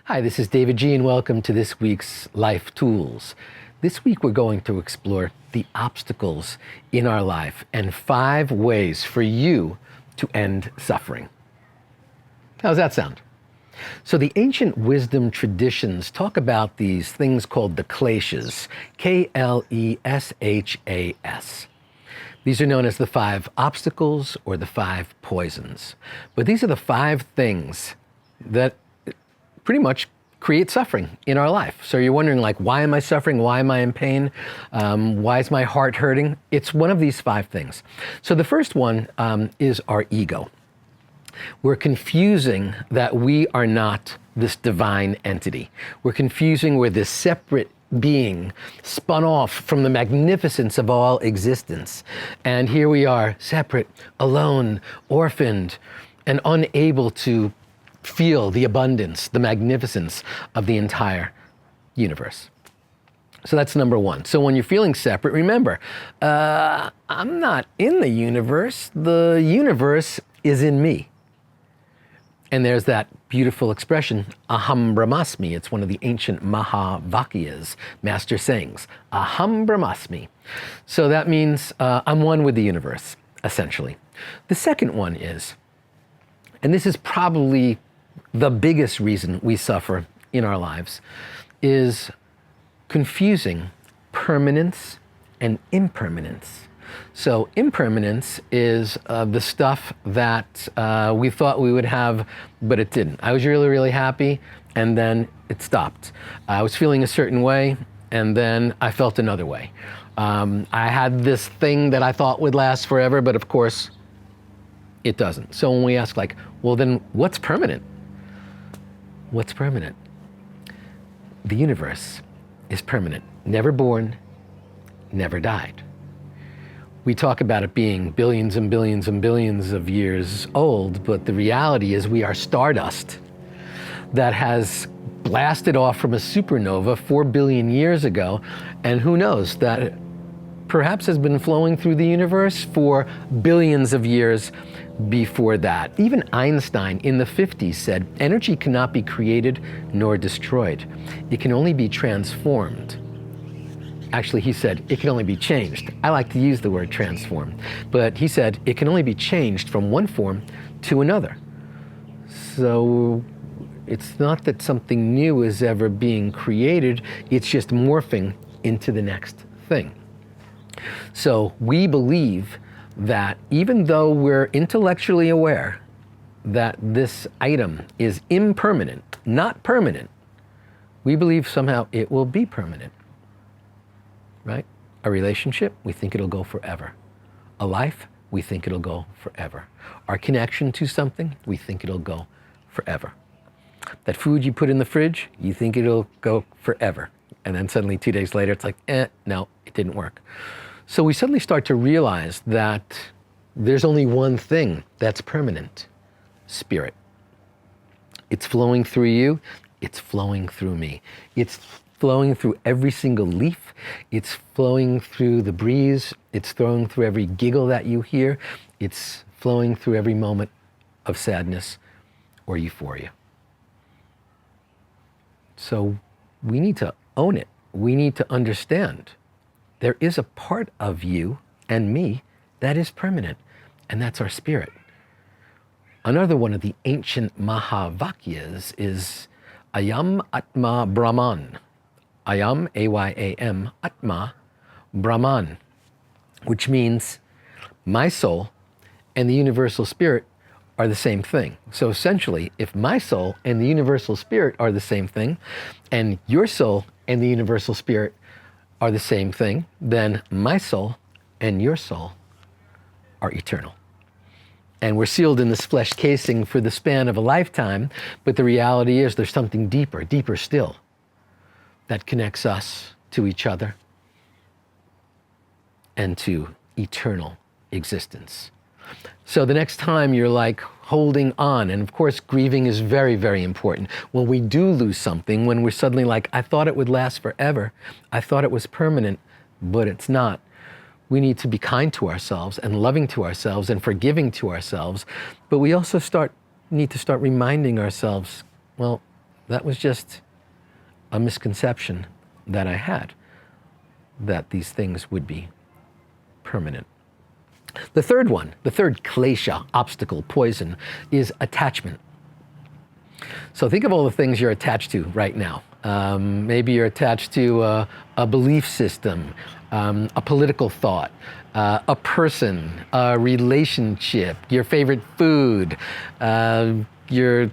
Hi, this is davidji, and welcome to this week's Life Tools. This week we're going to explore the obstacles in our life and 5 ways for you to end suffering. How's that sound? So the ancient wisdom traditions talk about these things called the kleshas, K-L-E-S-H-A-S. These are known as the 5 obstacles or the 5 poisons. But these are the 5 things that pretty much create suffering in our life. So you're wondering, like, why am I suffering? Why am I in pain? Why is my heart hurting? It's one of these 5 things. So the first one is our ego. We're confusing that we are not this divine entity. We're confusing we're this separate being spun off from the magnificence of all existence. And here we are, separate, alone, orphaned, and unable to feel the abundance, the magnificence of the entire universe. So that's number 1. So when you're feeling separate, remember, I'm not in the universe. The universe is in me. And there's that beautiful expression, aham brahmasmi. It's one of the ancient Mahavakyas, master sayings, aham brahmasmi. So that means I'm one with the universe, essentially. The second one is, and this is probably the biggest reason we suffer in our lives, is confusing permanence and impermanence. So impermanence is the stuff that we thought we would have, but it didn't. I was really, really happy, and then it stopped. I was feeling a certain way, and then I felt another way. I had this thing that I thought would last forever, but of course, it doesn't. So when we ask, like, well, then what's permanent? What's permanent? The universe is permanent. Never born, never died. We talk about it being billions and billions and billions of years old, but the reality is we are stardust that has blasted off from a supernova 4 billion years ago, and who knows, that perhaps has been flowing through the universe for billions of years before that. Even Einstein in the 50s said, energy cannot be created nor destroyed. It can only be transformed. Actually, he said, it can only be changed. I like to use the word transform, but he said, it can only be changed from one form to another. So it's not that something new is ever being created, it's just morphing into the next thing. So we believe that even though we're intellectually aware that this item is impermanent, not permanent, we believe somehow it will be permanent, right? A relationship, we think it'll go forever. A life, we think it'll go forever. Our connection to something, we think it'll go forever. That food you put in the fridge, you think it'll go forever. And then suddenly 2 days later, it's like, no, it didn't work. So we suddenly start to realize that there's only one thing that's permanent: spirit. It's flowing through you, it's flowing through me. It's flowing through every single leaf, it's flowing through the breeze, it's flowing through every giggle that you hear, it's flowing through every moment of sadness or euphoria. So we need to own it. We need to understand there is a part of you and me that is permanent, and that's our spirit. Another one of the ancient Mahavakyas is Ayam Atma Brahman. Ayam, A-Y-A-M, Atma, Brahman, which means my soul and the universal spirit are the same thing. So essentially, if my soul and the universal spirit are the same thing, and your soul and the universal spirit are the same thing, then my soul and your soul are eternal. And we're sealed in this flesh casing for the span of a lifetime, but the reality is there's something deeper, deeper still, that connects us to each other and to eternal existence. So the next time you're like holding on, and of course grieving is very, very important. When we do lose something, when we're suddenly like, I thought it would last forever, I thought it was permanent, but it's not. We need to be kind to ourselves and loving to ourselves and forgiving to ourselves, but we also need to start reminding ourselves, well, That was just a misconception that I had, that these things would be permanent. The third one, the third klesha, obstacle, poison, is attachment. So think of all the things you're attached to right now. Maybe you're attached to a belief system, a political thought, a person, a relationship, your favorite food, your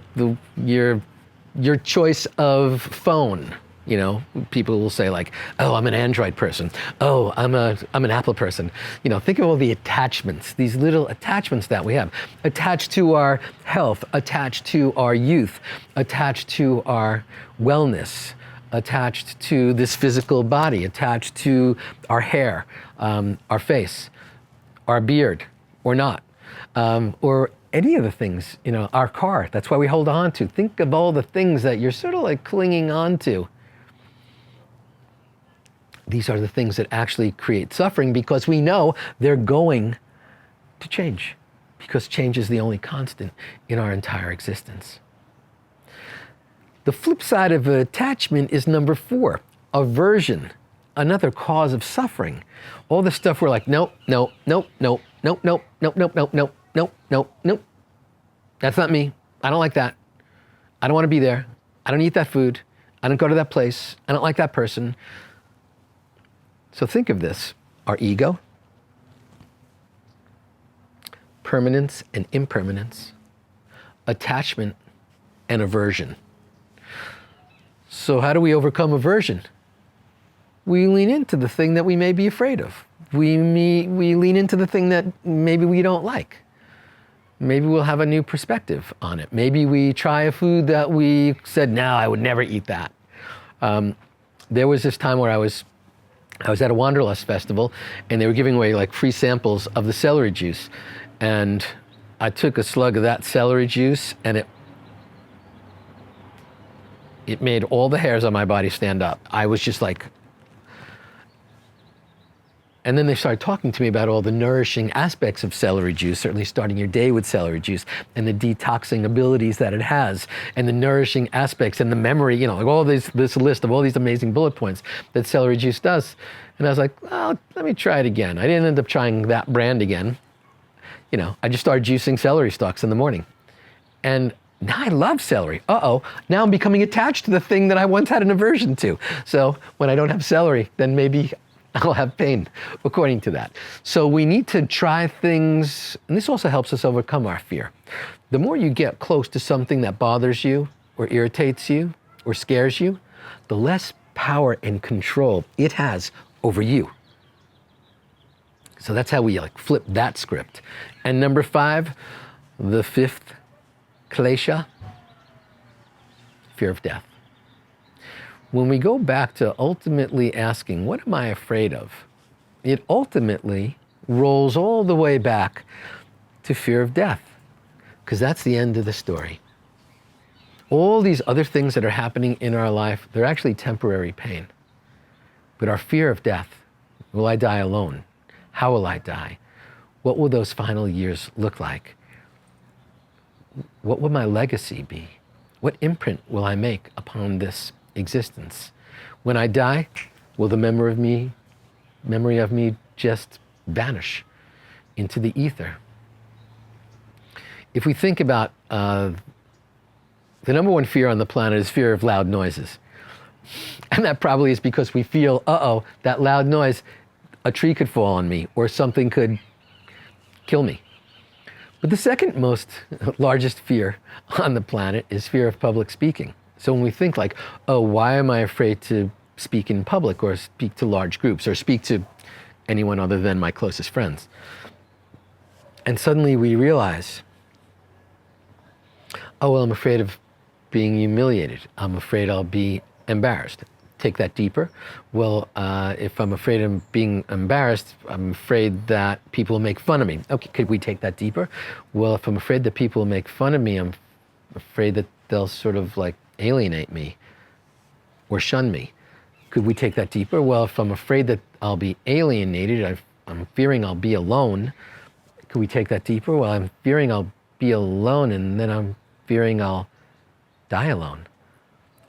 choice of phone. You know, people will say like, oh, I'm an Android person. Oh, I'm an Apple person. You know, think of all the attachments, these little attachments that we have, attached to our health, attached to our youth, attached to our wellness, attached to this physical body, attached to our hair, our face, our beard, or not, or any of the things, you know, our car. That's why we hold on to. Think of all the things that you're sort of like clinging on to. These are the things that actually create suffering, because we know they're going to change, because change is the only constant in our entire existence. The flip side of attachment is number 4, aversion, another cause of suffering. All the stuff we're like, nope, nope, nope, nope, nope, nope, nope, nope, nope, nope, nope, nope, nope. That's not me. I don't like that. I don't want to be there. I don't eat that food. I don't go to that place. I don't like that person. So think of this, our ego, permanence and impermanence, attachment and aversion. So how do we overcome aversion? We lean into the thing that we may be afraid of. We lean into the thing that maybe we don't like. Maybe we'll have a new perspective on it. Maybe we try a food that we said, no, I would never eat that. There was this time where I was at a Wanderlust festival, and they were giving away like free samples of the celery juice. And I took a slug of that celery juice, and it made all the hairs on my body stand up. I was just like, and then they started talking to me about all the nourishing aspects of celery juice, certainly starting your day with celery juice, and the detoxing abilities that it has, and the nourishing aspects, and the memory, you know, like all this list of all these amazing bullet points that celery juice does. And I was like, well, let me try it again. I didn't end up trying that brand again. You know, I just started juicing celery stalks in the morning. And now I love celery. Now I'm becoming attached to the thing that I once had an aversion to. So when I don't have celery, then maybe I'll have pain, according to that. So we need to try things, and this also helps us overcome our fear. The more you get close to something that bothers you, or irritates you, or scares you, the less power and control it has over you. So that's how we like flip that script. And number 5, the 5th klesha, fear of death. When we go back to ultimately asking, what am I afraid of? It ultimately rolls all the way back to fear of death, because that's the end of the story. All these other things that are happening in our life, they're actually temporary pain. But our fear of death, will I die alone? How will I die? What will those final years look like? What will my legacy be? What imprint will I make upon this existence? When I die, will the memory of me just vanish into the ether? If we think about the number 1 fear on the planet is fear of loud noises. And that probably is because we feel, that loud noise, a tree could fall on me or something could kill me. But the second most largest fear on the planet is fear of public speaking. So when we think like, why am I afraid to speak in public or speak to large groups or speak to anyone other than my closest friends? And suddenly we realize, I'm afraid of being humiliated. I'm afraid I'll be embarrassed. Take that deeper. Well, if I'm afraid of being embarrassed, I'm afraid that people will make fun of me. Okay, could we take that deeper? Well, if I'm afraid that people will make fun of me, I'm afraid that they'll sort of like alienate me or shun me. Could we take that deeper? Well, if I'm afraid that I'll be alienated, I'm fearing I'll be alone. Could we take that deeper? Well, I'm fearing I'll be alone, and then I'm fearing I'll die alone.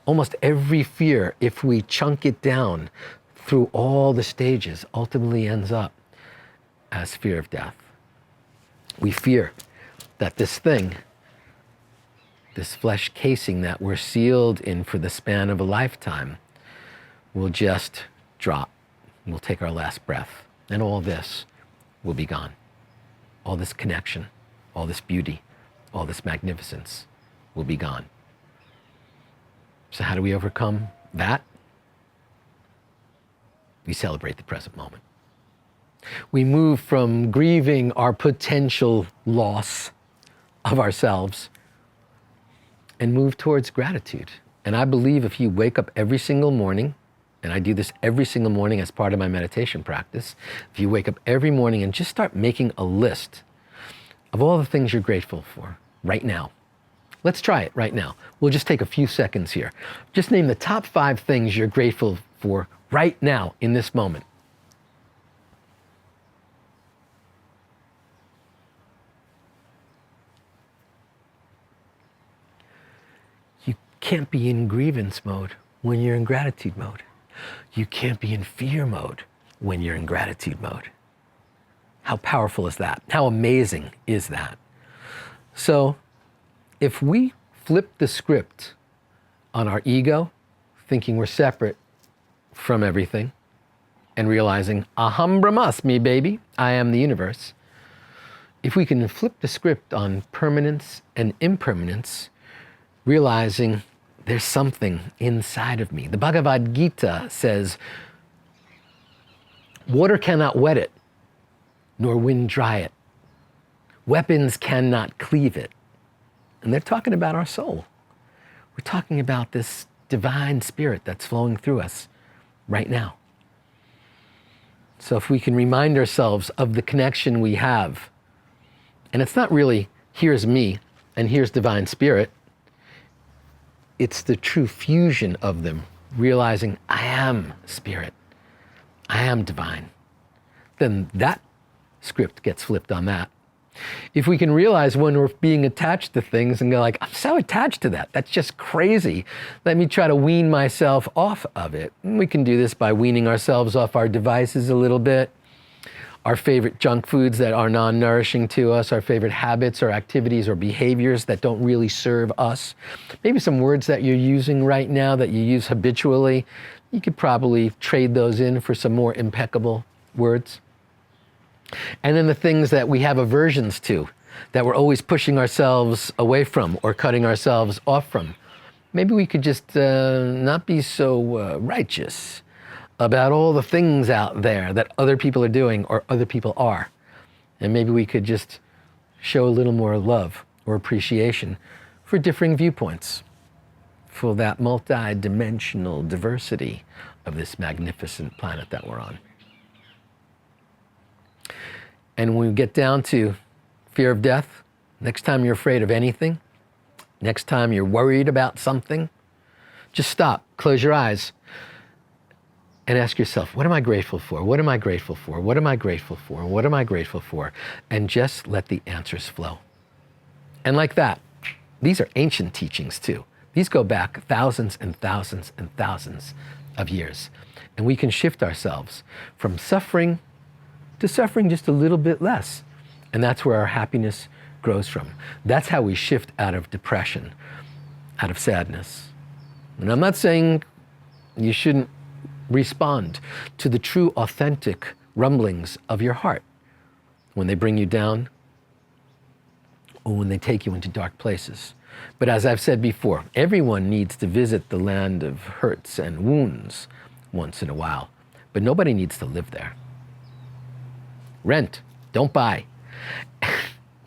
Almost every fear, if we chunk it down through all the stages, ultimately ends up as fear of death. We fear that this thing, this flesh casing that we're sealed in for the span of a lifetime, will just drop. We'll take our last breath, and all this will be gone. All this connection, all this beauty, all this magnificence will be gone. So how do we overcome that? We celebrate the present moment. We move from grieving our potential loss of ourselves and move towards gratitude. And I believe if you wake up every single morning, and I do this every single morning as part of my meditation practice, if you wake up every morning and just start making a list of all the things you're grateful for right now. Let's try it right now. We'll just take a few seconds here. Just name the top 5 things you're grateful for right now in this moment. You can't be in grievance mode when you're in gratitude mode. You can't be in fear mode when you're in gratitude mode. How powerful is that? How amazing is that? So if we flip the script on our ego, thinking we're separate from everything, and realizing, aham brahmasmi, baby, I am the universe. If we can flip the script on permanence and impermanence, realizing there's something inside of me. The Bhagavad Gita says, water cannot wet it, nor wind dry it. Weapons cannot cleave it. And they're talking about our soul. We're talking about this divine spirit that's flowing through us right now. So if we can remind ourselves of the connection we have, and it's not really, here's me and here's divine spirit, it's the true fusion of them, realizing I am spirit, I am divine. Then that script gets flipped on that. If we can realize when we're being attached to things and go like, I'm so attached to that, that's just crazy. Let me try to wean myself off of it. And we can do this by weaning ourselves off our devices a little bit, our favorite junk foods that are non-nourishing to us, our favorite habits or activities or behaviors that don't really serve us. Maybe some words that you're using right now that you use habitually, you could probably trade those in for some more impeccable words. And then the things that we have aversions to, that we're always pushing ourselves away from or cutting ourselves off from. Maybe we could just not be so righteous about all the things out there that other people are doing or other people are. And maybe we could just show a little more love or appreciation for differing viewpoints, for that multi-dimensional diversity of this magnificent planet that we're on. And when we get down to fear of death, next time you're afraid of anything, next time you're worried about something, just stop, close your eyes, and ask yourself, what am I grateful for? What am I grateful for? What am I grateful for? What am I grateful for? And just let the answers flow. And like that, these are ancient teachings too. These go back thousands and thousands and thousands of years. And we can shift ourselves from suffering to suffering just a little bit less. And that's where our happiness grows from. That's how we shift out of depression, out of sadness. And I'm not saying you shouldn't respond to the true, authentic rumblings of your heart when they bring you down or when they take you into dark places. But as I've said before, everyone needs to visit the land of hurts and wounds once in a while, but nobody needs to live there. Rent, don't buy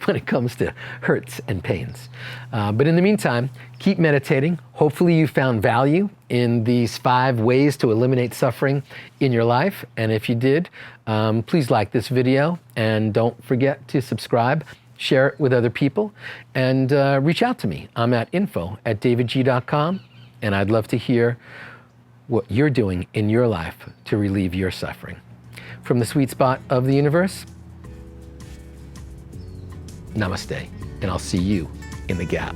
when it comes to hurts and pains. But in the meantime, keep meditating. Hopefully you found value in these 5 ways to eliminate suffering in your life. And if you did, please like this video and don't forget to subscribe, share it with other people, and reach out to me. I'm at info@davidji.com, and I'd love to hear what you're doing in your life to relieve your suffering. From the sweet spot of the universe, namaste, and I'll see you in the gap.